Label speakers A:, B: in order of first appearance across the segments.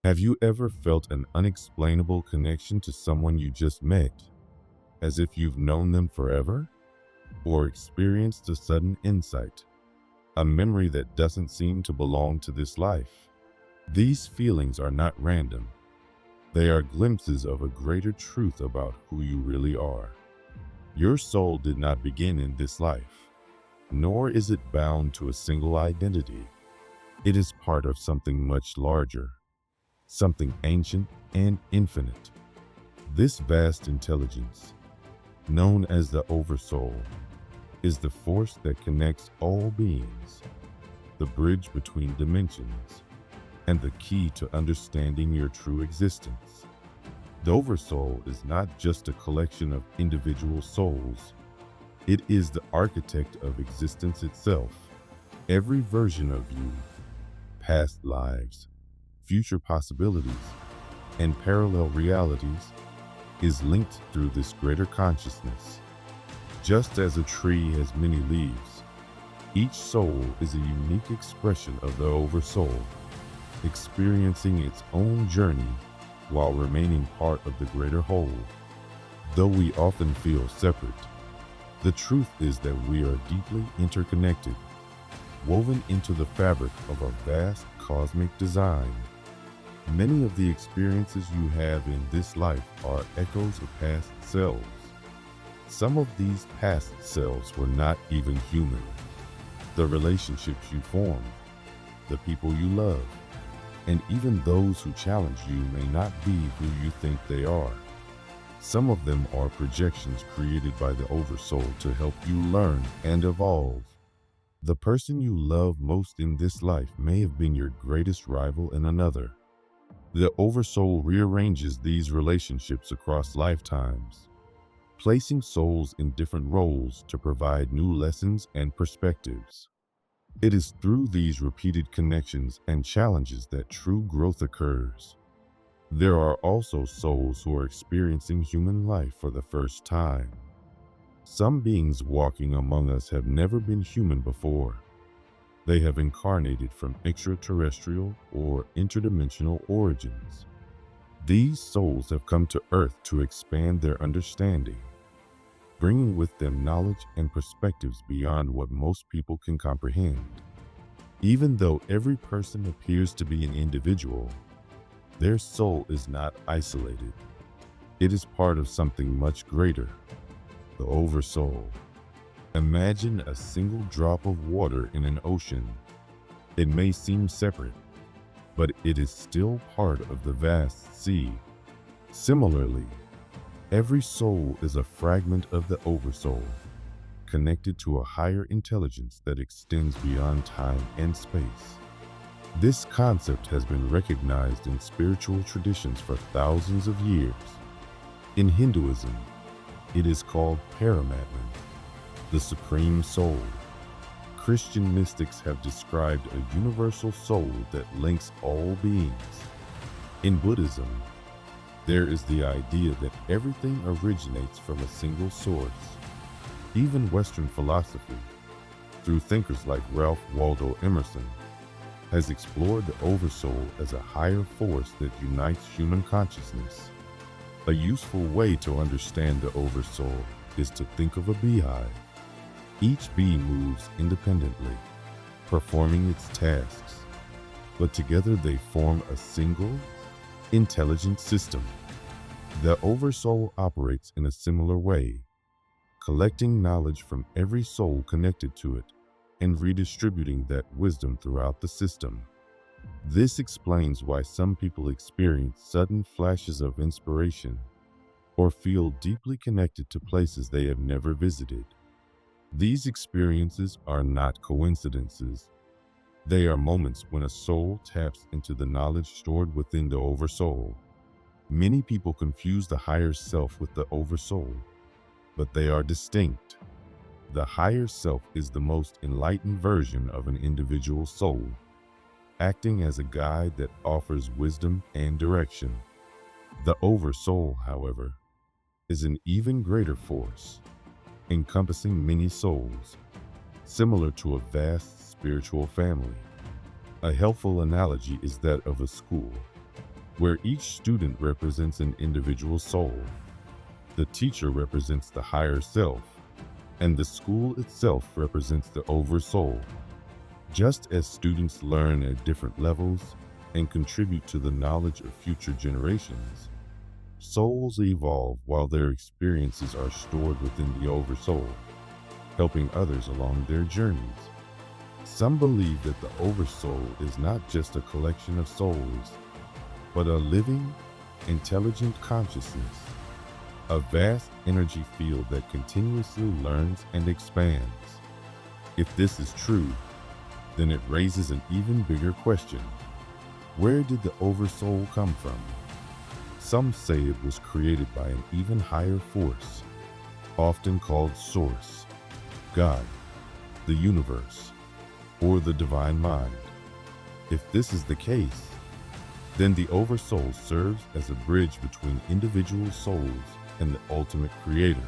A: Have you ever felt an unexplainable connection to someone you just met, as if you've known them forever? Or experienced a sudden insight, a memory that doesn't seem to belong to this life? These feelings are not random. They are glimpses of a greater truth about who you really are. Your soul did not begin in this life, nor is it bound to a single identity. It is part of something much larger, something ancient and infinite. This vast intelligence, known as the Oversoul, is the force that connects all beings, the bridge between dimensions, and the key to understanding your true existence. The Oversoul is not just a collection of individual souls, it is the architect of existence itself. Every version of you, past lives, future possibilities, and parallel realities is linked through this greater consciousness. Just as a tree has many leaves, each soul is a unique expression of the Oversoul, experiencing its own journey while remaining part of the greater whole. Though we often feel separate, the truth is that we are deeply interconnected, woven into the fabric of a vast cosmic design. Many of the experiences you have in this life are echoes of past selves. Some of these past selves were not even human. The relationships you formed, the people you love, and even those who challenge you may not be who you think they are. Some of them are projections created by the Oversoul to help you learn and evolve. The person you love most in this life may have been your greatest rival in another. The Oversoul rearranges these relationships across lifetimes, placing souls in different roles to provide new lessons and perspectives. It is through these repeated connections and challenges that true growth occurs. There are also souls who are experiencing human life for the first time. Some beings walking among us have never been human before. They have incarnated from extraterrestrial or interdimensional origins. These souls have come to Earth to expand their understanding, bringing with them knowledge and perspectives beyond what most people can comprehend. Even though every person appears to be an individual, their soul is not isolated. It is part of something much greater, the Oversoul. Imagine a single drop of water in an ocean. It may seem separate, but it is still part of the vast sea. Similarly, every soul is a fragment of the Oversoul, connected to a higher intelligence that extends beyond time and space. This concept has been recognized in spiritual traditions for thousands of years. In Hinduism, it is called Paramatman, the Supreme Soul. Christian mystics have described a universal soul that links all beings. In Buddhism, there is the idea that everything originates from a single source. Even Western philosophy, through thinkers like Ralph Waldo Emerson, has explored the Oversoul as a higher force that unites human consciousness. A useful way to understand the Oversoul is to think of a beehive. Each bee moves independently, performing its tasks, but together they form a single, intelligent system. The Oversoul operates in a similar way, collecting knowledge from every soul connected to it and redistributing that wisdom throughout the system. This explains why some people experience sudden flashes of inspiration or feel deeply connected to places they have never visited. These experiences are not coincidences. They are moments when a soul taps into the knowledge stored within the Oversoul. Many people confuse the higher self with the Oversoul, but they are distinct. The higher self is the most enlightened version of an individual soul, acting as a guide that offers wisdom and direction. The Oversoul, however, is an even greater force, encompassing many souls, similar to a vast spiritual family. A helpful analogy is that of a school. where each student represents an individual soul. The teacher represents the higher self, and the school itself represents the oversoul. Just as students learn at different levels and contribute to the knowledge of future generations, souls evolve while their experiences are stored within the oversoul, helping others along their journeys. Some believe that the oversoul is not just a collection of souls, but a living, intelligent consciousness, a vast energy field that continuously learns and expands. If this is true, then it raises an even bigger question. Where did the oversoul come from? Some say it was created by an even higher force, often called Source, God, the universe, or the divine mind. If this is the case, then the oversoul serves as a bridge between individual souls and the ultimate creator.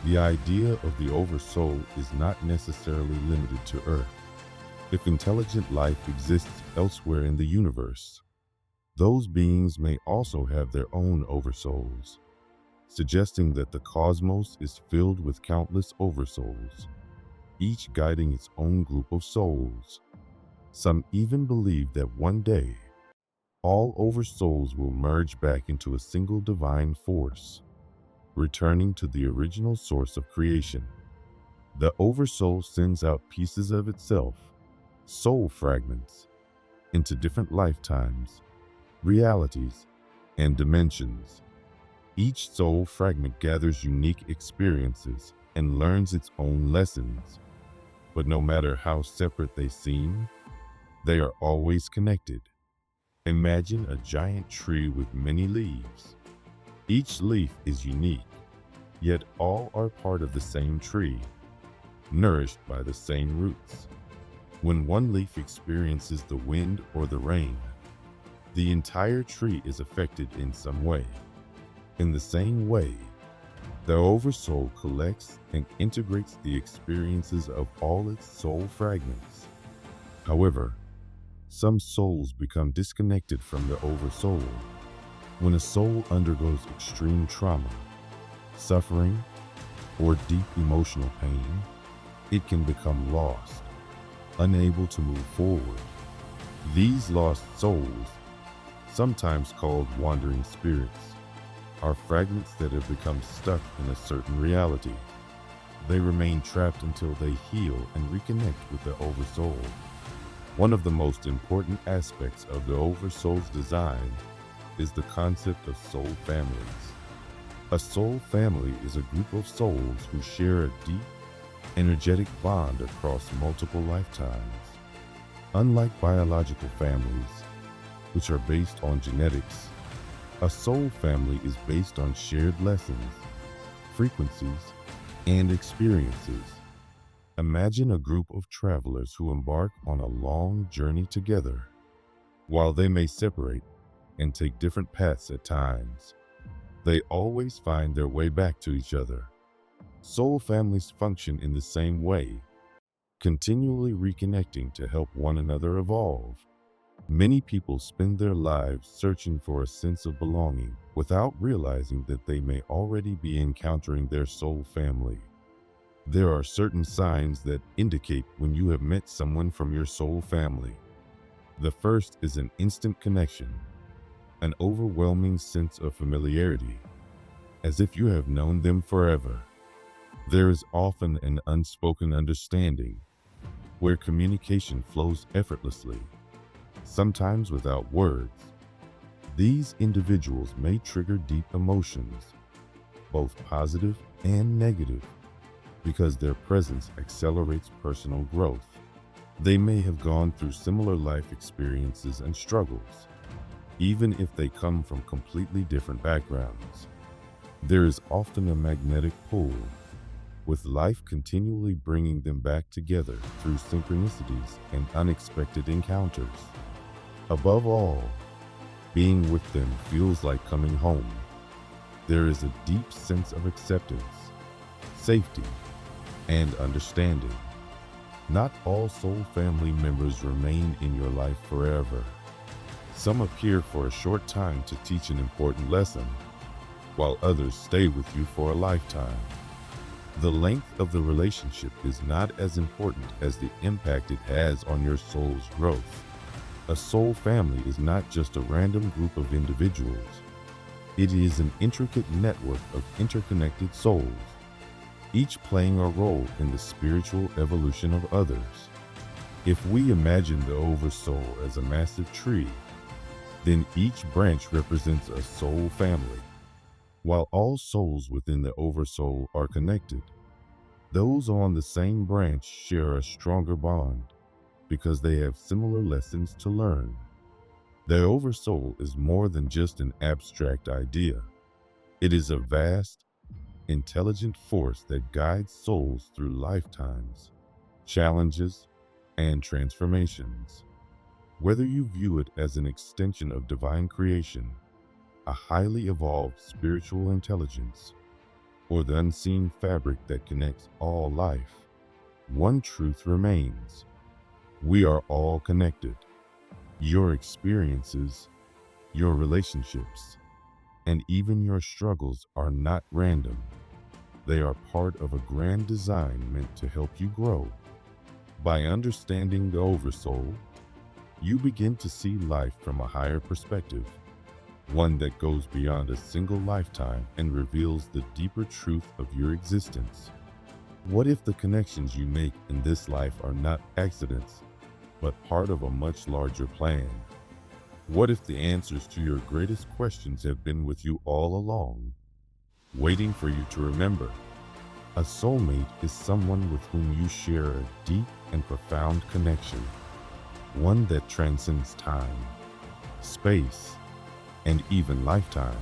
A: The idea of the oversoul is not necessarily limited to Earth. If intelligent life exists elsewhere in the universe, those beings may also have their own oversouls, suggesting that the cosmos is filled with countless oversouls, each guiding its own group of souls. Some even believe that one day, all oversouls will merge back into a single divine force, returning to the original source of creation. The oversoul sends out pieces of itself, soul fragments, into different lifetimes, realities, and dimensions. Each soul fragment gathers unique experiences and learns its own lessons. But no matter how separate they seem, they are always connected. Imagine a giant tree with many leaves. Each leaf is unique, yet all are part of the same tree, nourished by the same roots. When one leaf experiences the wind or the rain, the entire tree is affected in some way. In the same way, the oversoul collects and integrates the experiences of all its soul fragments. However, some souls become disconnected from the oversoul. When a soul undergoes extreme trauma, suffering, or deep emotional pain, it can become lost, unable to move forward. These lost souls, sometimes called wandering spirits, are fragments that have become stuck in a certain reality. They remain trapped until they heal and reconnect with the oversoul. One of the most important aspects of the oversoul's design is the concept of soul families. A soul family is a group of souls who share a deep, energetic bond across multiple lifetimes. Unlike biological families, which are based on genetics, a soul family is based on shared lessons, frequencies, and experiences. Imagine a group of travelers who embark on a long journey together. While they may separate and take different paths at times, they always find their way back to each other. Soul families function in the same way, continually reconnecting to help one another evolve. Many people spend their lives searching for a sense of belonging without realizing that they may already be encountering their soul family. There are certain signs that indicate when you have met someone from your soul family. The first is an instant connection, an overwhelming sense of familiarity, as if you have known them forever. There is often an unspoken understanding, where communication flows effortlessly, sometimes without words. These individuals may trigger deep emotions, both positive and negative, because their presence accelerates personal growth. They may have gone through similar life experiences and struggles, even if they come from completely different backgrounds. There is often a magnetic pull, with life continually bringing them back together through synchronicities and unexpected encounters. Above all, being with them feels like coming home. There is a deep sense of acceptance, safety, and understanding. Not all soul family members remain in your life forever. Some appear for a short time to teach an important lesson, while others stay with you for a lifetime. The length of the relationship is not as important as the impact it has on your soul's growth. A soul family is not just a random group of individuals. It is an intricate network of interconnected souls, each playing a role in the spiritual evolution of others. If we imagine the Oversoul as a massive tree, then each branch represents a soul family. While all souls within the Oversoul are connected, those on the same branch share a stronger bond because they have similar lessons to learn. The Oversoul is more than just an abstract idea. It is a vast, intelligent force that guides souls through lifetimes, challenges, and transformations. Whether you view it as an extension of divine creation, a highly evolved spiritual intelligence, or the unseen fabric that connects all life, one truth remains. We are all connected. Your experiences, your relationships, and even your struggles are not random. They are part of a grand design meant to help you grow. By understanding the Oversoul, you begin to see life from a higher perspective, one that goes beyond a single lifetime and reveals the deeper truth of your existence. What if the connections you make in this life are not accidents, but part of a much larger plan? What if the answers to your greatest questions have been with you all along, waiting for you to remember? A soulmate is someone with whom you share a deep and profound connection, one that transcends time, space, and even lifetimes.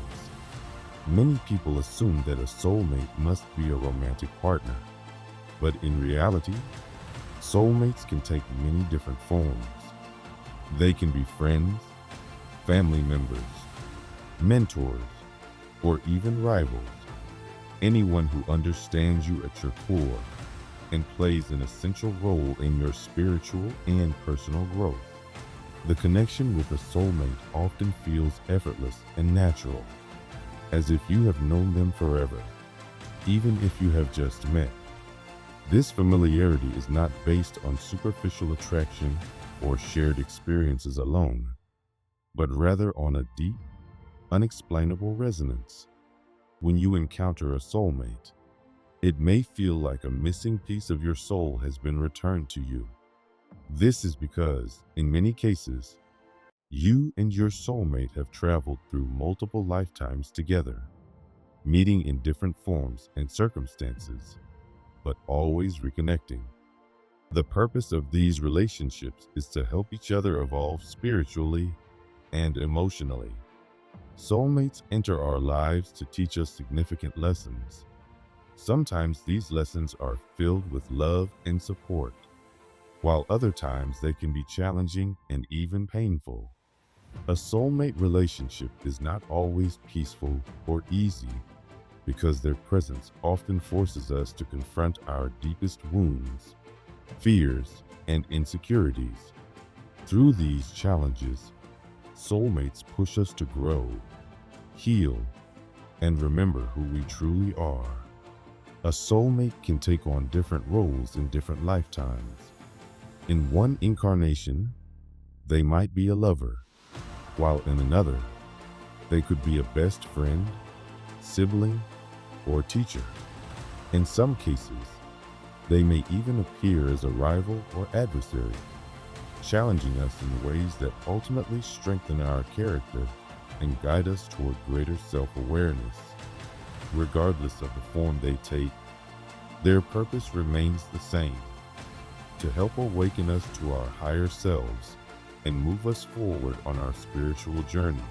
A: Many people assume that a soulmate must be a romantic partner, but in reality, soulmates can take many different forms. They can be friends, family members, mentors, or even rivals. Anyone who understands you at your core and plays an essential role in your spiritual and personal growth. The connection with a soulmate often feels effortless and natural, as if you have known them forever, even if you have just met. This familiarity is not based on superficial attraction or shared experiences alone, but rather on a deep, unexplainable resonance. When you encounter a soulmate, it may feel like a missing piece of your soul has been returned to you. This is because, in many cases, you and your soulmate have traveled through multiple lifetimes together, meeting in different forms and circumstances, but always reconnecting. The purpose of these relationships is to help each other evolve spiritually and emotionally. Soulmates enter our lives to teach us significant lessons. Sometimes these lessons are filled with love and support, while other times they can be challenging and even painful. A soulmate relationship is not always peaceful or easy because their presence often forces us to confront our deepest wounds, fears, and insecurities. Through these challenges, soulmates push us to grow, heal, and remember who we truly are. A soulmate can take on different roles in different lifetimes. In one incarnation, they might be a lover, while in another, they could be a best friend, sibling, or teacher. In some cases, they may even appear as a rival or adversary, challenging us in ways that ultimately strengthen our character and guide us toward greater self-awareness. Regardless of the form they take, their purpose remains the same: to help awaken us to our higher selves and move us forward on our spiritual journey.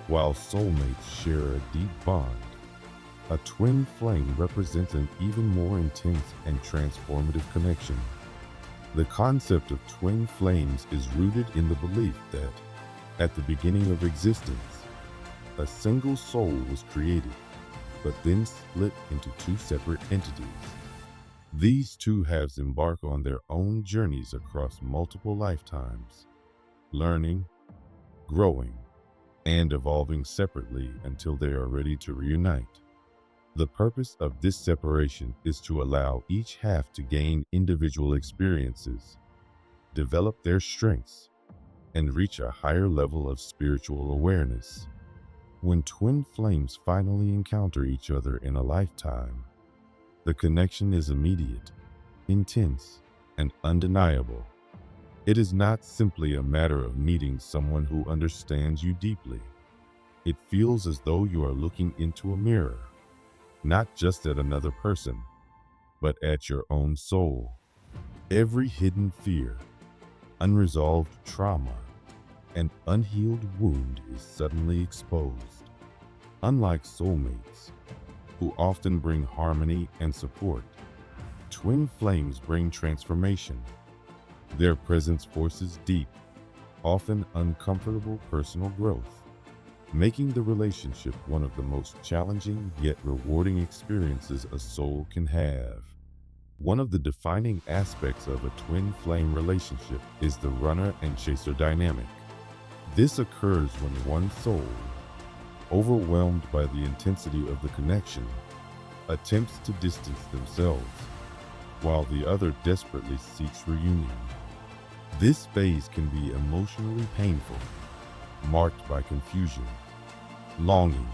A: While soulmates share a deep bond, a twin flame represents an even more intense and transformative connection. The concept of twin flames is rooted in the belief that, at the beginning of existence, a single soul was created, but then split into two separate entities. These two halves embark on their own journeys across multiple lifetimes, learning, growing, and evolving separately until they are ready to reunite. The purpose of this separation is to allow each half to gain individual experiences, develop their strengths, and reach a higher level of spiritual awareness. When twin flames finally encounter each other in a lifetime, the connection is immediate, intense, and undeniable. It is not simply a matter of meeting someone who understands you deeply. It feels as though you are looking into a mirror, not just at another person, but at your own soul. Every hidden fear, unresolved trauma, and unhealed wound is suddenly exposed. Unlike soulmates, who often bring harmony and support, twin flames bring transformation. Their presence forces deep, often uncomfortable personal growth, making the relationship one of the most challenging yet rewarding experiences a soul can have. One of the defining aspects of a twin flame relationship is the runner and chaser dynamic. This occurs when one soul, overwhelmed by the intensity of the connection, attempts to distance themselves, while the other desperately seeks reunion. This phase can be emotionally painful, marked by confusion, longing,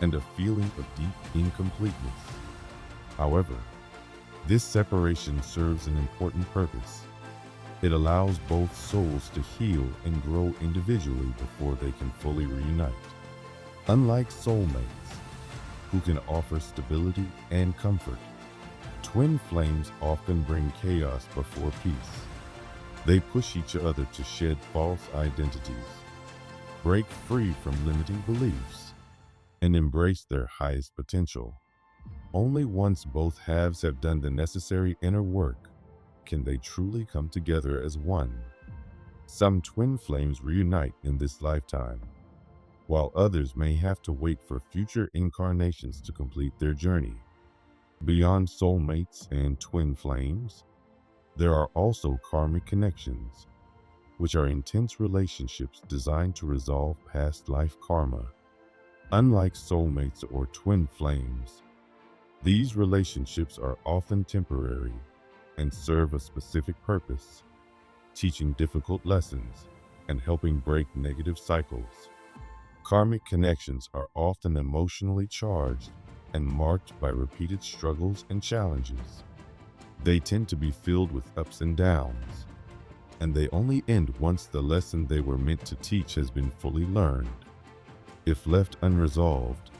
A: and a feeling of deep incompleteness. However, this separation serves an important purpose. It allows both souls to heal and grow individually before they can fully reunite. Unlike soulmates, who can offer stability and comfort, twin flames often bring chaos before peace. They push each other to shed false identities, break free from limiting beliefs, and embrace their highest potential. Only once both halves have done the necessary inner work can they truly come together as one. Some twin flames reunite in this lifetime, while others may have to wait for future incarnations to complete their journey. Beyond soulmates and twin flames, there are also karmic connections, which are intense relationships designed to resolve past life karma. Unlike soulmates or twin flames, these relationships are often temporary and serve a specific purpose, teaching difficult lessons and helping break negative cycles. Karmic connections are often emotionally charged and marked by repeated struggles and challenges. They tend to be filled with ups and downs, and they only end once the lesson they were meant to teach has been fully learned. If left unresolved,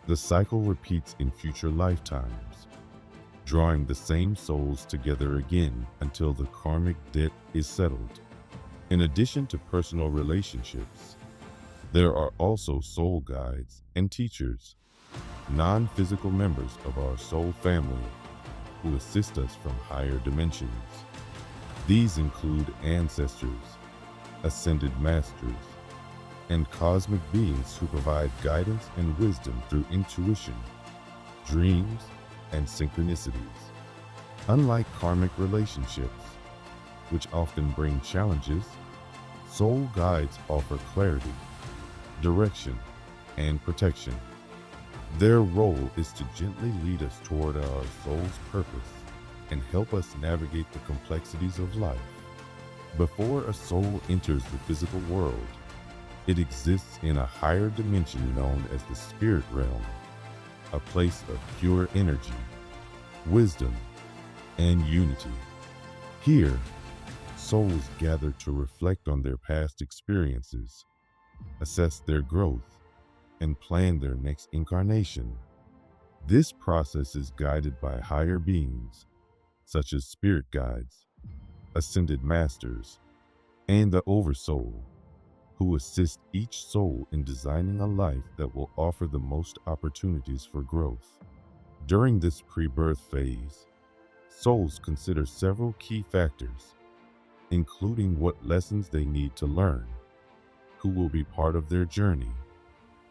A: the cycle repeats in future lifetimes, drawing the same souls together again until the karmic debt is settled. In addition to personal relationships, there are also soul guides and teachers, non-physical members of our soul family, who assist us from higher dimensions. These include ancestors, ascended masters, and cosmic beings who provide guidance and wisdom through intuition, dreams, and synchronicities. Unlike karmic relationships, which often bring challenges, soul guides offer clarity, direction, and protection. Their role is to gently lead us toward our soul's purpose and help us navigate the complexities of life. Before a soul enters the physical world, it exists in a higher dimension known as the spirit realm, a place of pure energy, wisdom, and unity. Here, souls gather to reflect on their past experiences, assess their growth, and plan their next incarnation. This process is guided by higher beings, such as spirit guides, ascended masters, and the Oversoul, who assist each soul in designing a life that will offer the most opportunities for growth. During this pre-birth phase, souls consider several key factors, including what lessons they need to learn, who will be part of their journey,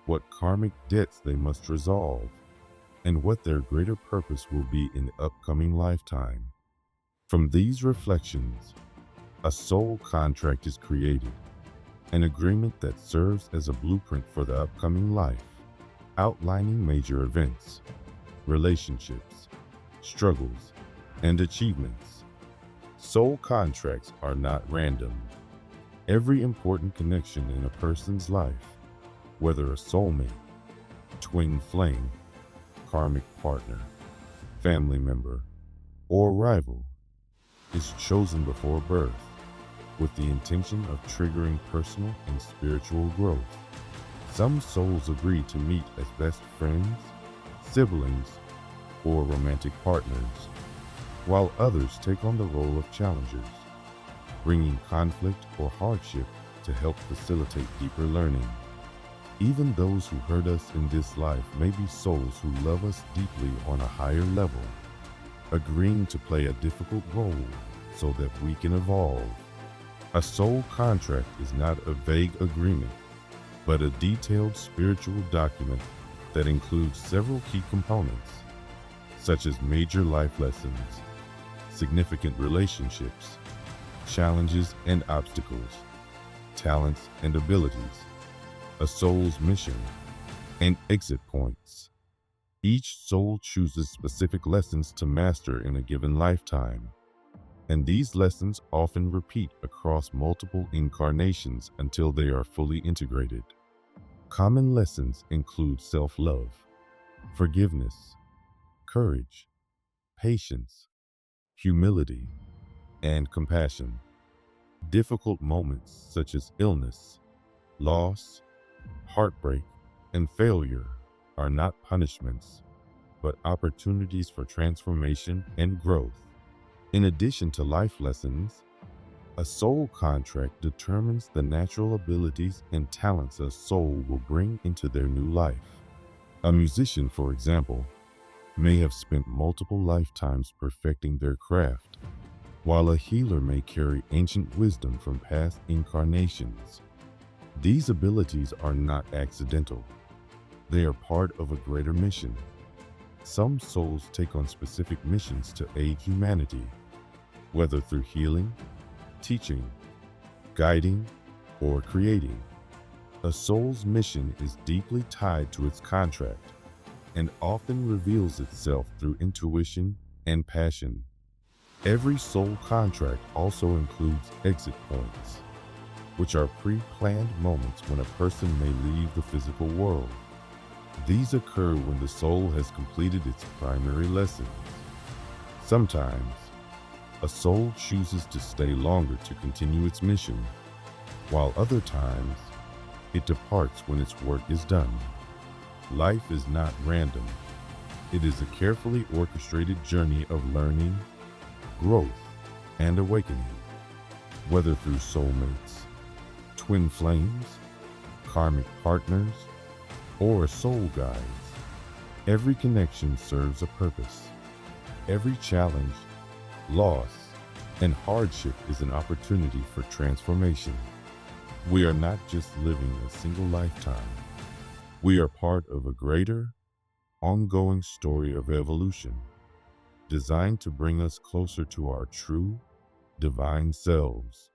A: what karmic debts they must resolve, and what their greater purpose will be in the upcoming lifetime. From these reflections, a soul contract is created, an agreement that serves as a blueprint for the upcoming life, outlining major events, relationships, struggles, and achievements. Soul contracts are not random. Every important connection in a person's life, whether a soulmate, twin flame, karmic partner, family member, or rival, is chosen before birth with the intention of triggering personal and spiritual growth. Some souls agree to meet as best friends, siblings, or romantic partners, while others take on the role of challengers, bringing conflict or hardship to help facilitate deeper learning. Even those who hurt us in this life may be souls who love us deeply on a higher level, agreeing to play a difficult role so that we can evolve. A soul contract is not a vague agreement, but a detailed spiritual document that includes several key components, such as major life lessons, significant relationships, challenges and obstacles, talents and abilities, a soul's mission, and exit points. Each soul chooses specific lessons to master in a given lifetime, and these lessons often repeat across multiple incarnations until they are fully integrated. Common lessons include self-love, forgiveness, courage, patience, humility, and compassion. Difficult moments such as illness, loss, heartbreak, and failure are not punishments, but opportunities for transformation and growth. In addition to life lessons, a soul contract determines the natural abilities and talents a soul will bring into their new life. A musician, for example, may have spent multiple lifetimes perfecting their craft, while a healer may carry ancient wisdom from past incarnations. These abilities are not accidental. They are part of a greater mission. Some souls take on specific missions to aid humanity, whether through healing, teaching, guiding, or creating. A soul's mission is deeply tied to its contract and often reveals itself through intuition and passion. Every soul contract also includes exit points, which are pre-planned moments when a person may leave the physical world. These occur when the soul has completed its primary lessons. Sometimes, a soul chooses to stay longer to continue its mission, while other times, it departs when its work is done. Life is not random. It is a carefully orchestrated journey of learning, growth, and awakening. Whether through soulmates, twin flames, karmic partners, or soul guides, every connection serves a purpose. Every challenge, loss, and hardship is an opportunity for transformation. We are not just living a single lifetime. We are part of a greater, ongoing story of evolution, designed to bring us closer to our true, divine selves.